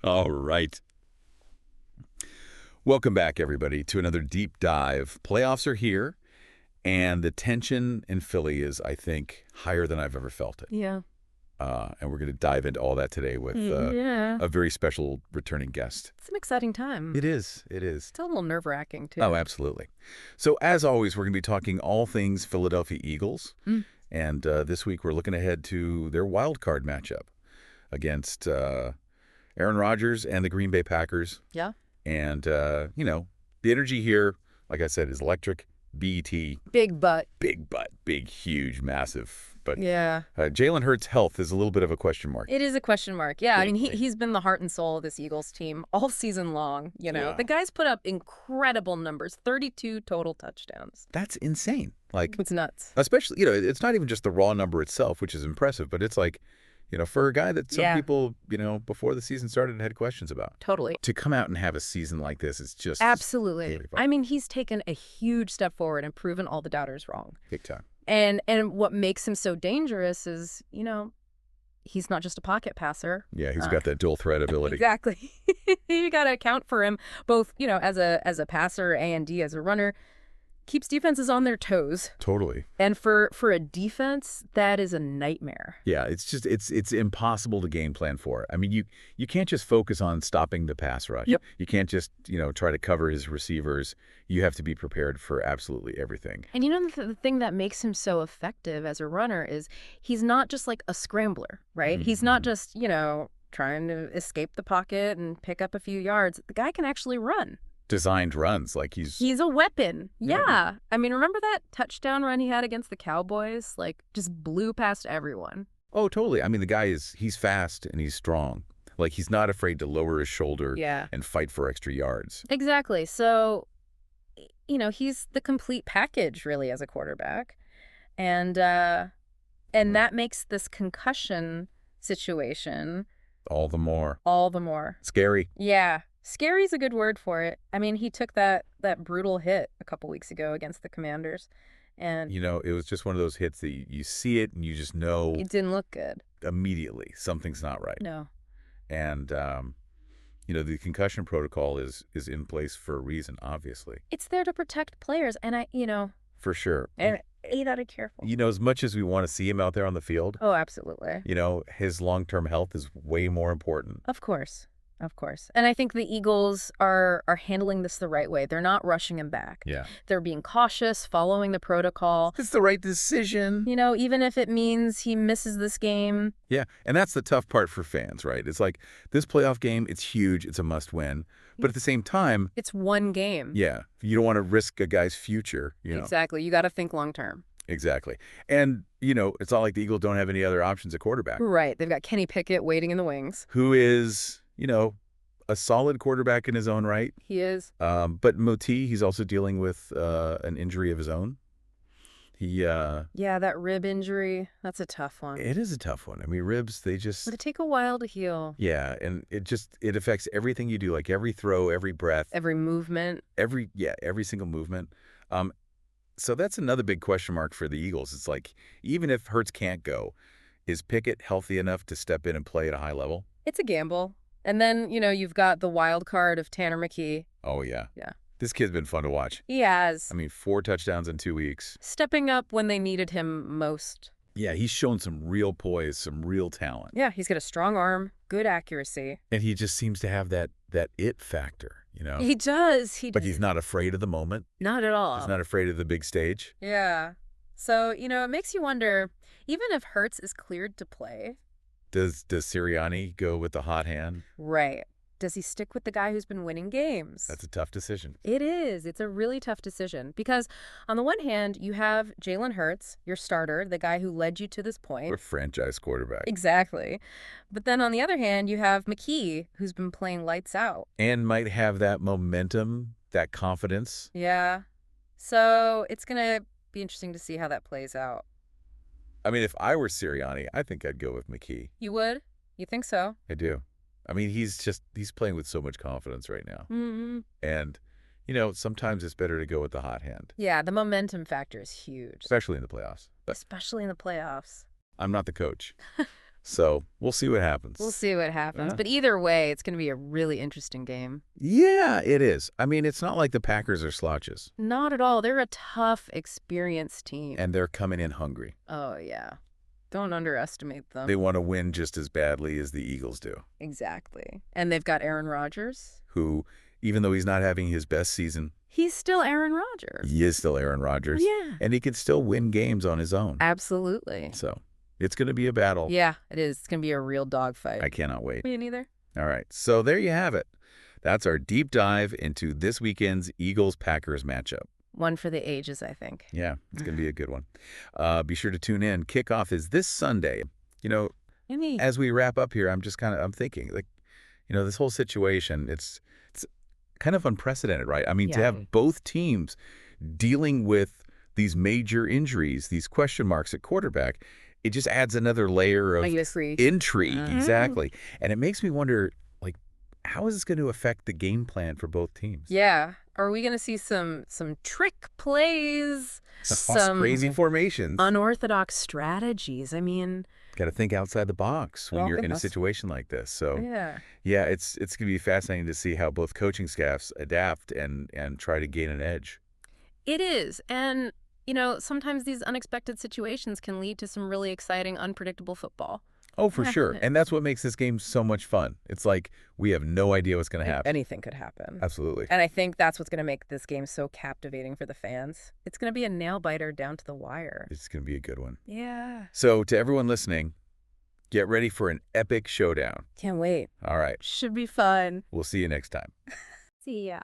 All right. Welcome back, everybody, to another deep dive. Playoffs are here, and the tension in Philly is, I think, higher than I've ever felt it. Yeah. And we're going to dive into all that today with Yeah. a very special returning guest. It's an exciting time. It is. It is. It's a little nerve-wracking, too. Oh, absolutely. So, as always, we're going to be talking all things Philadelphia Eagles. And this week, we're looking ahead to their wild card matchup against Aaron Rodgers and the Green Bay Packers. Yeah. And, the energy here, like I said, is electric. BT. Big butt. Big butt. Big, huge, massive. But Yeah. Jalen Hurts' health is a little bit of a question mark. It is a question mark. Yeah, I mean, Big. he's been the heart and soul of this Eagles team all season long, Yeah. The guy's put up incredible numbers, 32 total touchdowns. That's insane. Like, It's nuts. especially, it's not even just the raw number itself, which is impressive, but it's like, for a guy that some Yeah. people, before the season started had questions about. Totally. To come out and have a season like this is just Absolutely. really fun. I mean, he's taken a huge step forward and proven all the doubters wrong. Big time. And what makes him so dangerous is, he's not just a pocket passer. Yeah, he's got that dual threat ability. Exactly. You got to account for him both, as a passer and as a runner. Keeps defenses on their toes. Totally. And for a defense, that is a nightmare. Yeah, it's just it's impossible to game plan for. I mean, you can't just focus on stopping the pass rush. Yep. You can't just, try to cover his receivers. You have to be prepared for absolutely everything. And the thing that makes him so effective as a runner is he's not just like a scrambler, right? He's not just, trying to escape the pocket and pick up a few yards. The guy can actually run. Designed runs like he's a weapon. Yeah. I mean, remember that touchdown run he had against the Cowboys? Like, just blew past everyone. Oh, totally. I mean, the guy he's fast and he's strong. Like, he's not afraid to lower his shoulder and fight for extra yards. Exactly. So, he's the complete package, really, as a quarterback. And that makes this concussion situation All the more scary. Yeah. Scary's a good word for it. I mean, he took that brutal hit a couple weeks ago against the Commanders. And it was just one of those hits that you see it and you just know it didn't look good. Immediately something's not right. No. And the concussion protocol is in place for a reason, obviously. It's there to protect players, and For sure. And you gotta be careful. As much as we want to see him out there on the field. Oh, absolutely. His long-term health is way more important. Of course. Of course. And I think the Eagles are handling this the right way. They're not rushing him back. Yeah. They're being cautious, following the protocol. It's the right decision. Even if it means he misses this game. Yeah. And that's the tough part for fans, right? It's like this playoff game, it's huge. It's a must-win. But at the same time, it's one game. Yeah. You don't want to risk a guy's future, Exactly. You got to think long-term. Exactly. And, it's not like the Eagles don't have any other options at quarterback. Right. They've got Kenny Pickett waiting in the wings. Who is, a solid quarterback in his own right. He is. But Moti, he's also dealing with an injury of his own. Yeah, that rib injury, that's a tough one. It is a tough one. I mean, ribs, they take a while to heal. Yeah, and it affects everything you do, like every throw, every breath. Every movement. Every single movement. So that's another big question mark for the Eagles. It's like, even if Hurts can't go, is Pickett healthy enough to step in and play at a high level? It's a gamble. And then, you've got the wild card of Tanner McKee. Oh, yeah. Yeah. This kid's been fun to watch. He has. I mean, 4 touchdowns in 2 weeks. Stepping up when they needed him most. Yeah, he's shown some real poise, some real talent. Yeah, he's got a strong arm, good accuracy. And he just seems to have that it factor, He does. But he's not afraid of the moment. Not at all. He's not afraid of the big stage. Yeah. So, it makes you wonder, even if Hurts is cleared to play. Does Sirianni go with the hot hand? Right. Does he stick with the guy who's been winning games? That's a tough decision. It is. It's a really tough decision because on the one hand, you have Jalen Hurts, your starter, the guy who led you to this point. A franchise quarterback. Exactly. But then on the other hand, you have McKee, who's been playing lights out. And might have that momentum, that confidence. Yeah. So it's going to be interesting to see how that plays out. I mean, if I were Sirianni, I think I'd go with McKee. You would? You think so? I do. I mean, he's playing with so much confidence right now. Mm-hmm. And, sometimes it's better to go with the hot hand. Yeah, the momentum factor is huge. Especially in the playoffs. Especially in the playoffs. I'm not the coach. So we'll see what happens. We'll see what happens. Yeah. But either way, it's going to be a really interesting game. Yeah, it is. I mean, it's not like the Packers are slouches. Not at all. They're a tough, experienced team. And they're coming in hungry. Oh, yeah. Don't underestimate them. They want to win just as badly as the Eagles do. Exactly. And they've got Aaron Rodgers. Who, even though he's not having his best season, he's still Aaron Rodgers. he is still Aaron Rodgers. Yeah. And he can still win games on his own. Absolutely. So it's going to be a battle. Yeah, it is. It's going to be a real dogfight. I cannot wait. Me neither. All right. So there you have it. That's our deep dive into this weekend's Eagles-Packers matchup. One for the ages, I think. Yeah, it's going to be a good one. Be sure to tune in. Kickoff is this Sunday. You know, as we wrap up here, I'm thinking, like, you know, this whole situation, it's kind of unprecedented, right? I mean, to have both teams dealing with these major injuries, these question marks at quarterback, it just adds another layer of intrigue. Exactly. And it makes me wonder, like, how is this going to affect the game plan for both teams? Yeah. Are we going to see some trick plays, some crazy formations, unorthodox strategies? I mean, got to think outside the box when you're in a situation like this. So yeah, it's going to be fascinating to see how both coaching staffs adapt and try to gain an edge. It is. And, you know, sometimes these unexpected situations can lead to some really exciting, unpredictable football. Oh, for sure. And that's what makes this game so much fun. It's like we have no idea what's going to happen. Anything could happen. Absolutely. And I think that's what's going to make this game so captivating for the fans. It's going to be a nail-biter down to the wire. It's going to be a good one. Yeah. So to everyone listening, get ready for an epic showdown. Can't wait. All right. Should be fun. We'll see you next time. See ya.